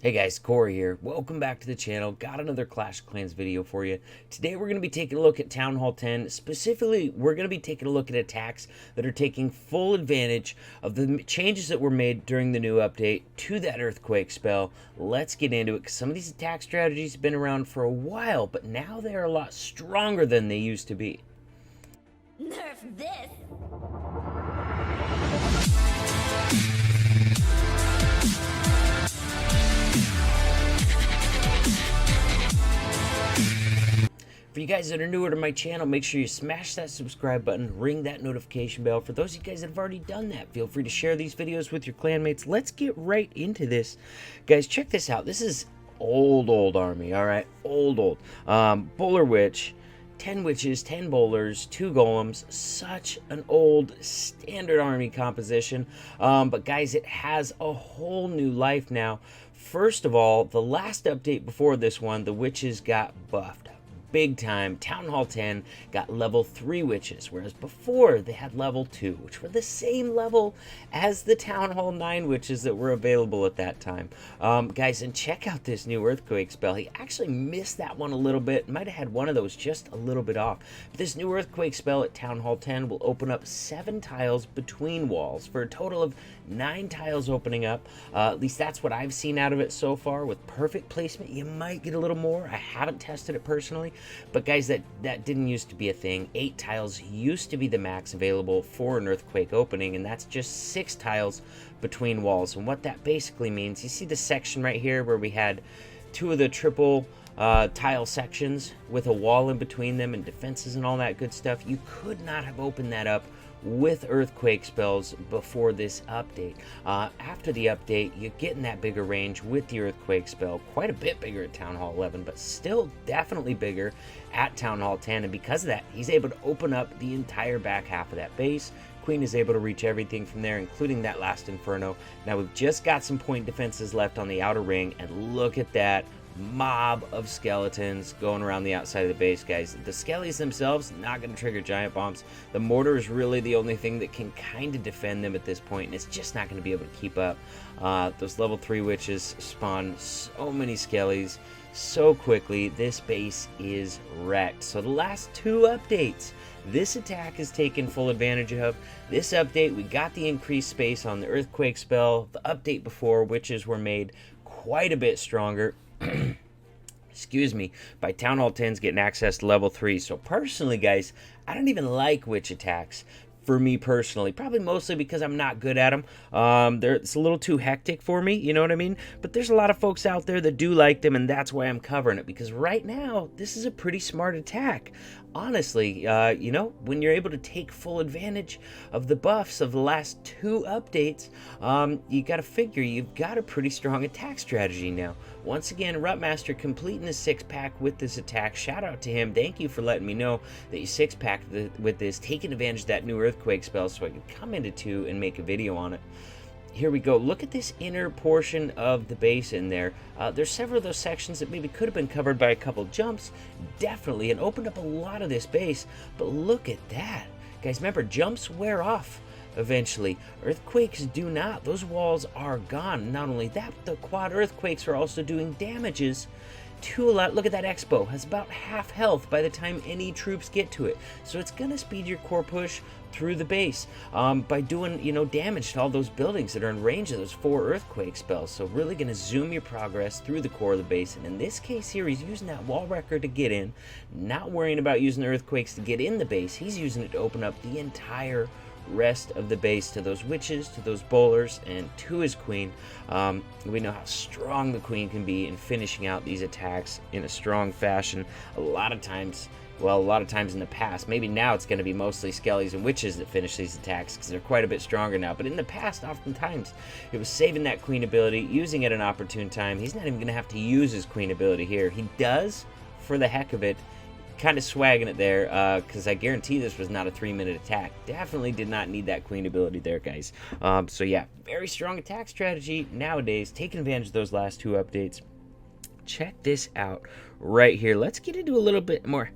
Hey guys, Corey here. Welcome back to the channel. Got another Clash of Clans video for you. Today we're going to be taking a look at Town Hall 10. Specifically, we're going to be taking a look at attacks that are taking full advantage of the changes that were made during the new update to that Earthquake spell. Let's get into it because some of these attack strategies have been around for a while, but now they're a lot stronger than they used to be. Nerf this! For you guys that are newer to my channel, make sure you smash that subscribe button, ring that notification bell. For those of you guys that have already done that, feel free to share these videos with your clanmates. Let's get right into this. Guys, check this out. This is old army, all right? Old. Bowler Witch, 10 witches, 10 bowlers, 2 golems. Such an old standard army composition. But guys, it has a whole new life now. First of all, the last update before this one, the witches got buffed big time. Town Hall 10 got level 3 witches, whereas before they had level 2, which were the same level as the Town Hall 9 witches that were available at that time. Guys, and check out this new Earthquake spell. He actually missed that one a little bit. Might have had one of those just a little bit off. But this new Earthquake spell at Town Hall 10 will open up 7 tiles between walls for a total of 9 tiles opening up. At least that's what I've seen out of it so far. With perfect placement, you might get a little more. I haven't tested it personally. But guys, that didn't used to be a thing. 8 tiles used to be the max available for an Earthquake opening, and that's just 6 tiles between walls. And what that basically means, you see the section right here where we had 2 of the triple tile sections with a wall in between them and defenses and all that good stuff. You could not have opened that up with Earthquake spells before this update. After the update, you get in that bigger range with the Earthquake spell. Quite a bit bigger at Town Hall 11, but still definitely bigger at Town Hall 10. And because of that, he's able to open up the entire back half of that base. Queen is able to reach everything from there, including that last Inferno. Now we've just got some point defenses left on the outer ring, and look at that mob of skeletons going around the outside of the base, guys. The skellies themselves not going to trigger giant bombs. The mortar is really the only thing that can kind of defend them at this point, and it's just not going to be able to keep up. Those level 3 witches spawn so many skellies so quickly. This base is wrecked. So the last 2 updates, this attack is taken full advantage of. This update, we got the increased space on the Earthquake spell. The update before, witches were made quite a bit stronger. Excuse me, by Town Hall 10's getting access to level 3. So personally, guys, I don't even like witch attacks. For me personally, probably mostly because I'm not good at them. It's a little too hectic for me, you know what I mean? But there's a lot of folks out there that do like them, and that's why I'm covering it, because right now this is a pretty smart attack. Honestly, you know, when you're able to take full advantage of the buffs of the last 2 updates, you got to figure you've got a pretty strong attack strategy now. Once again, Rutmaster completing the 6-pack with this attack. Shout out to him. Thank you for letting me know that you 6-packed with this, taking advantage of that new Earthquake spell so I could come into 2 and make a video on it. Here we go. Look at this inner portion of the base in there. There's several of those sections that maybe could have been covered by a couple jumps, definitely, and opened up a lot of this base. But look at that. Guys, remember, jumps wear off eventually. Earthquakes do not. Those walls are gone. Not only that, but the quad earthquakes are also doing damages to a lot. Look at that Expo. Has about half health by the time any troops get to it. So it's going to speed your core push through the base by doing, you know, damage to all those buildings that are in range of those 4 Earthquake spells. So really going to zoom your progress through the core of the base. And in this case here, he's using that wall wrecker to get in, not worrying about using the Earthquakes to get in the base. He's using it to open up the entire rest of the base to those witches, to those bowlers, and to his queen. We know how strong the queen can be in finishing out these attacks in a strong fashion. A lot of times in the past, maybe now it's going to be mostly skellies and witches that finish these attacks because they're quite a bit stronger now, but in the past, oftentimes, it was saving that queen ability, using it at an opportune time. He's not even going to have to use his queen ability here. He does, for the heck of it, kind of swagging it there, because I guarantee this was not a 3-minute attack. Definitely did not need that queen ability there, guys. So yeah, very strong attack strategy nowadays, taking advantage of those last 2 updates. Check this out right here. Let's get into a little bit more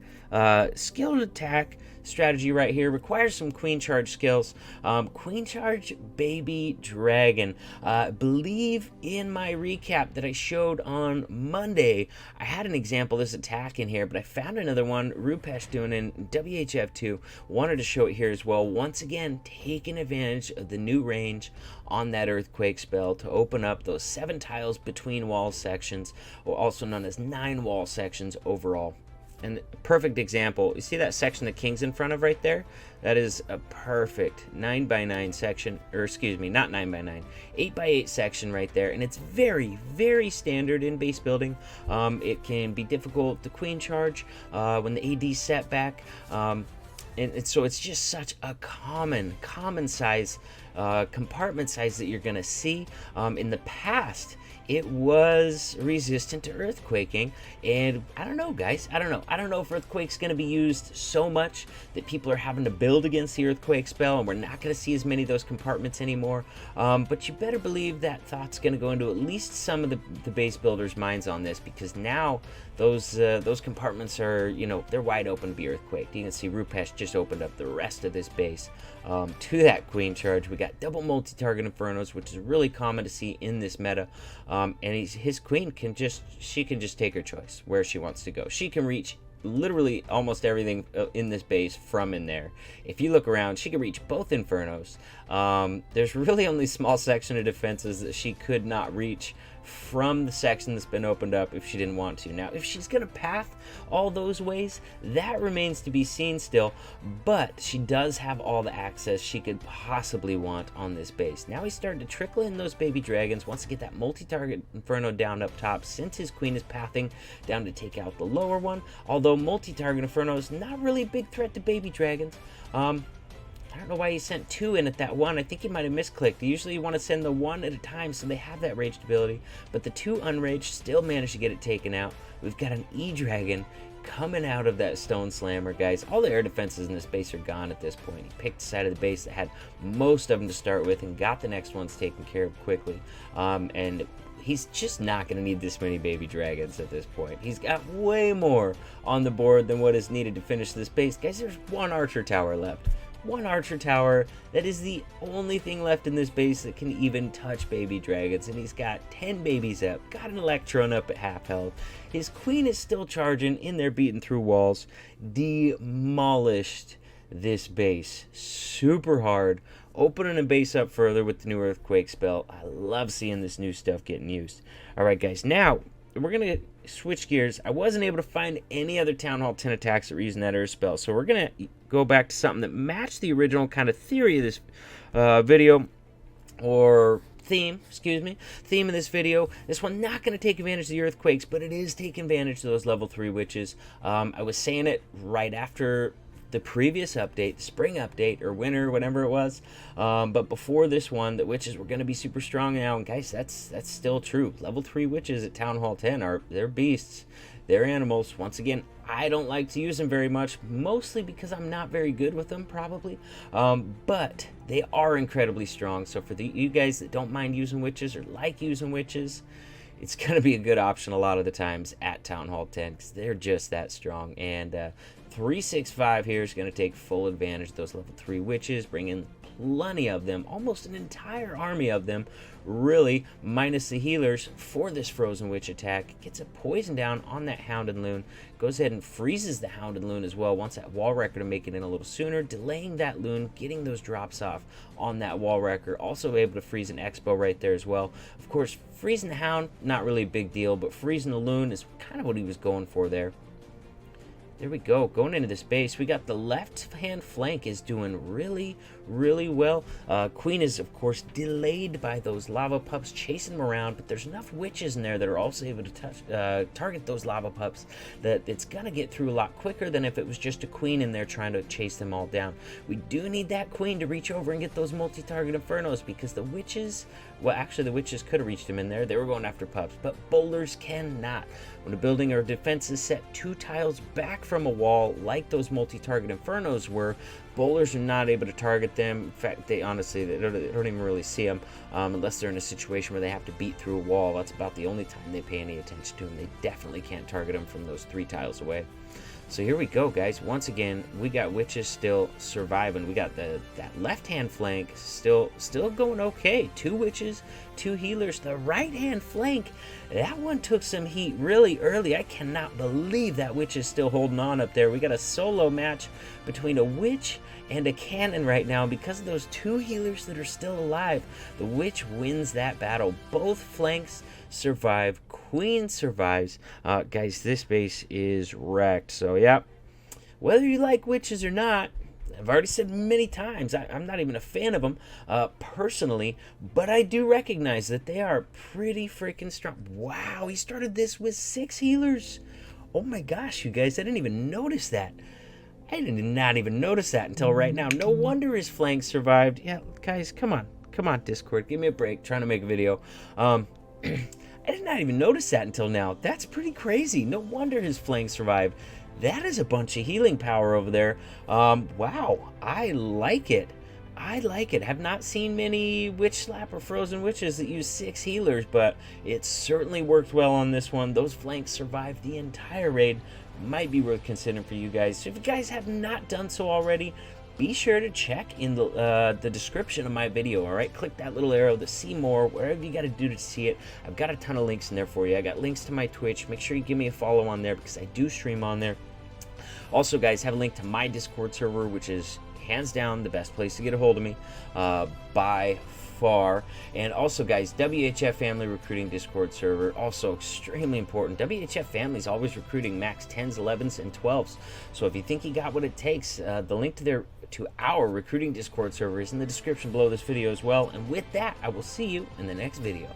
skilled attack strategy right here. Requires some queen charge skills. Queen charge baby dragon. Believe in my recap that I showed on Monday, I had an example of this attack in here, but I found another one Rupesh doing in WHF2. Wanted to show it here as well. Once again, taking advantage of the new range on that earthquake spell to open up those 7 tiles between wall sections, or also known as 9 wall sections overall. And perfect example, you see that section the king's in front of right there? That is a perfect 9x9 section, or excuse me, not 9x9, 8x8 section right there. And it's very, very standard in base building. It can be difficult to queen charge when the AD set back. And so it's just such a common size, compartment size that you're going to see. In the past, it was resistant to earthquaking, and I don't know, guys. I don't know if earthquake's going to be used so much that people are having to build against the earthquake spell, and we're not going to see as many of those compartments anymore. But you better believe that thought's going to go into at least some of the base builders' minds on this, because now those compartments are, they're wide open to be earthquaked. You can see Rupesh just opened up the rest of this base to that queen charge. We got double multi-target infernos, which is really common to see in this meta. And his queen can just take her choice where she wants to go. She can reach literally almost everything in this base from in there. If you look around, she can reach both infernos. There's really only a small section of defenses that she could not reach from the section that's been opened up if she didn't want to. Now, if she's gonna path all those ways, that remains to be seen still, but she does have all the access she could possibly want on this base. Now he's starting to trickle in those baby dragons, wants to get that multi-target inferno down up top, since his queen is pathing down to take out the lower one, although multi-target inferno is not really a big threat to baby dragons. I don't know why he sent 2 in at that one. I think he might have misclicked. Usually you want to send the 1 at a time so they have that raged ability, but the 2 unraged still managed to get it taken out. We've got an E-Dragon coming out of that Stone Slammer, guys. All the air defenses in this base are gone at this point. He picked the side of the base that had most of them to start with and got the next ones taken care of quickly. And he's just not going to need this many baby dragons at this point. He's got way more on the board than what is needed to finish this base. Guys, there's 1 archer tower left. 1 archer tower. That is the only thing left in this base that can even touch baby dragons, and he's got 10 babies up, got an electron up at half health. His queen is still charging in there, beating through walls. Demolished this base super hard, opening a base up further with the new earthquake spell. I love seeing this new stuff getting used. All right, guys, now we're gonna switch gears. I wasn't able to find any other Town Hall 10 attacks that were using that earth spell, so we're gonna go back to something that matched the original kind of theory of this video, or theme of this video. This one not going to take advantage of the earthquakes, but it is taking advantage of those level 3 witches. I was saying it right after the previous update, spring update, or winter, whatever it was, but before this one, the witches were going to be super strong now, and guys, that's still true. Level 3 witches at Town Hall 10 they're beasts, they're animals. Once again, I don't like to use them very much, mostly because I'm not very good with them, probably, but they are incredibly strong. So for you guys that don't mind using witches or like using witches, it's going to be a good option a lot of the times at Town Hall 10, because they're just that strong. And 365 here is going to take full advantage of those level 3 witches, bring in plenty of them, almost an entire army of them, really, minus the healers for this Frozen Witch attack. Gets a poison down on that Hounded Loon, goes ahead and freezes the Hounded Loon as well, wants that Wall Wrecker to make it in a little sooner, delaying that Loon, getting those drops off on that Wall Wrecker, also able to freeze an Expo right there as well. Of course, freezing the Hound, not really a big deal, but freezing the Loon is kind of what he was going for there. There we go, going into this base. We got the left-hand flank is doing really, really well. Queen is, of course, delayed by those lava pups chasing them around, but there's enough witches in there that are also able to target those lava pups that it's going to get through a lot quicker than if it was just a queen in there trying to chase them all down. We do need that queen to reach over and get those multi-target infernos, because the witches, well, actually the witches could have reached them in there. They were going after pups, but boulders cannot. When a building or defense is set 2 tiles back from a wall like those multi-target Infernos were, bowlers are not able to target them. In fact, they honestly they don't even really see them unless they're in a situation where they have to beat through a wall. That's about the only time they pay any attention to them. They definitely can't target them from those 3 tiles away. So here we go, guys. Once again, we got witches still surviving. We got that left-hand flank still going okay. 2 witches, 2 healers. The right-hand flank, that one took some heat really early. I cannot believe that witch is still holding on up there. We got a solo match between a witch and a cannon right now. Because of those 2 healers that are still alive, the witch wins that battle. Both flanks survive. Queen survives. Guys, this base is wrecked. So yeah, whether you like witches or not, I've already said many times, I'm not even a fan of them personally, but I do recognize that they are pretty freaking strong. Wow, he started this with 6 healers. Oh my gosh, you guys, I didn't even notice that. I did not even notice that until right now. No wonder his flank survived. Yeah, guys, come on, Discord, give me a break. Trying to make a video. I did not even notice that until now. That's pretty crazy. No wonder his flank survived. That is a bunch of healing power over there. Wow, I like it. I like it. Have not seen many Witch Slap or Frozen Witches that use 6 healers, but it certainly worked well on this one. Those flanks survived the entire raid. Might be worth considering for you guys. So if you guys have not done so already, be sure to check in the description of my video, all right? Click that little arrow to see more, wherever you got to do to see it. I've got a ton of links in there for you. I got links to my Twitch. Make sure you give me a follow on there because I do stream on there. Also, guys, have a link to my Discord server, which is hands down the best place to get a hold of me by far. And also, guys, WHF Family Recruiting Discord server, also extremely important. WHF Family is always recruiting max 10s, 11s, and 12s. So if you think you got what it takes, the link to our recruiting Discord server is in the description below this video as well. And with that, I will see you in the next video.